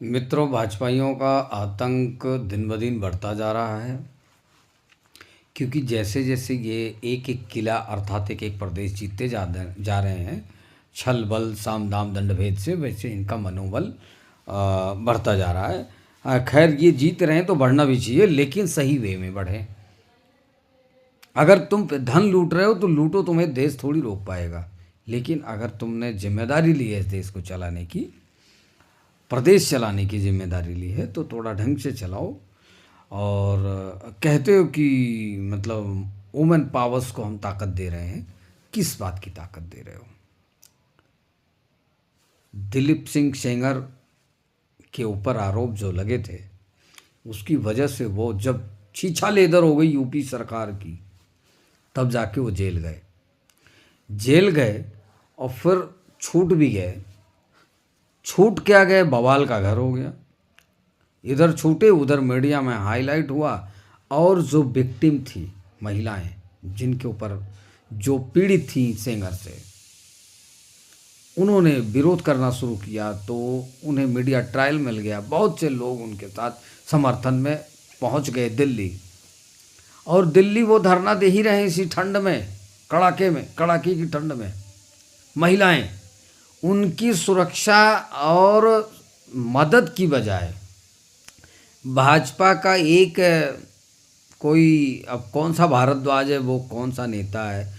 मित्रों, भाजपाइयों का आतंक दिन ब दिन बढ़ता जा रहा है, क्योंकि जैसे जैसे ये एक एक किला अर्थात एक एक प्रदेश जीतते जा रहे हैं छल बल साम दाम दंड भेद से, वैसे इनका मनोबल बढ़ता जा रहा है। खैर, ये जीत रहे हैं तो बढ़ना भी चाहिए, लेकिन सही वे में बढ़े। अगर तुम धन लूट रहे हो तो लूटो, तुम्हें देश थोड़ी रोक पाएगा। लेकिन अगर तुमने जिम्मेदारी ली है इस देश को चलाने की, प्रदेश चलाने की जिम्मेदारी ली है, तो थोड़ा ढंग से चलाओ। और कहते हो कि मतलब वुमेन पावर्स को हम ताकत दे रहे हैं, किस बात की ताकत दे रहे हो? दिलीप सिंह सेंगर के ऊपर आरोप जो लगे थे, उसकी वजह से वो जब छीछा लेदर हो गई यूपी सरकार की, तब जाके वो जेल गए और फिर छूट भी गए। छूट क्या गए, बवाल का घर हो गया। इधर छूटे, उधर मीडिया में हाईलाइट हुआ, और जो विक्टिम थी महिलाएं, जिनके ऊपर जो पीड़ित थी सेंगर से, उन्होंने विरोध करना शुरू किया तो उन्हें मीडिया ट्रायल मिल गया। बहुत से लोग उनके साथ समर्थन में पहुंच गए दिल्ली, और दिल्ली वो धरना दे ही रहे इसी ठंड में, कड़ाके की ठंड में। महिलाएं, उनकी सुरक्षा और मदद की बजाय भाजपा का एक कोई, अब कौन सा भारद्वाज है, वो कौन सा नेता है,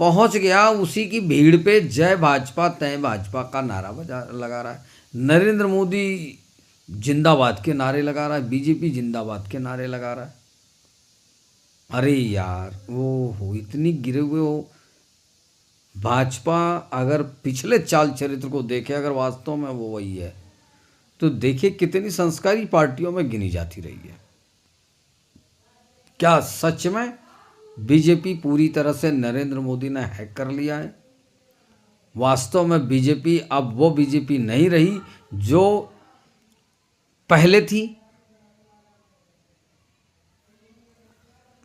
पहुंच गया उसी की भीड़ पे जय भाजपा तय भाजपा का नारा लगा रहा है। नरेंद्र मोदी जिंदाबाद के नारे लगा रहा है, बीजेपी जिंदाबाद के नारे लगा रहा है। अरे यार, वो हो इतनी गिरे हुए हो। भाजपा अगर पिछले चाल चरित्र को देखे, अगर वास्तव में वो वही है, तो देखिए कितनी संस्कारी पार्टियों में गिनी जाती रही है। क्या सच में बीजेपी पूरी तरह से नरेंद्र मोदी ने हैक कर लिया है? वास्तव में बीजेपी अब वो बीजेपी नहीं रही जो पहले थी।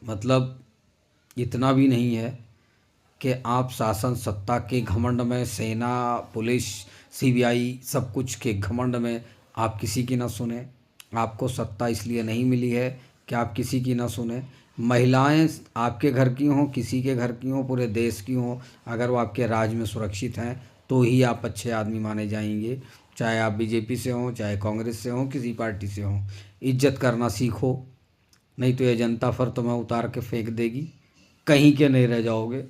मतलब इतना भी नहीं है कि आप शासन सत्ता के घमंड में, सेना पुलिस सीबीआई सब कुछ के घमंड में आप किसी की ना सुने। आपको सत्ता इसलिए नहीं मिली है कि आप किसी की ना सुने। महिलाएं आपके घर की हों, किसी के घर की हों, पूरे देश की हों, अगर वो आपके राज में सुरक्षित हैं तो ही आप अच्छे आदमी माने जाएंगे। चाहे आप बीजेपी से हों, चाहे कांग्रेस से हों, किसी पार्टी से हों। इज्जत करना सीखो, नहीं तो ये जनता फिर तुम्हें उतार के फेंक देगी, कहीं के नहीं रह जाओगे।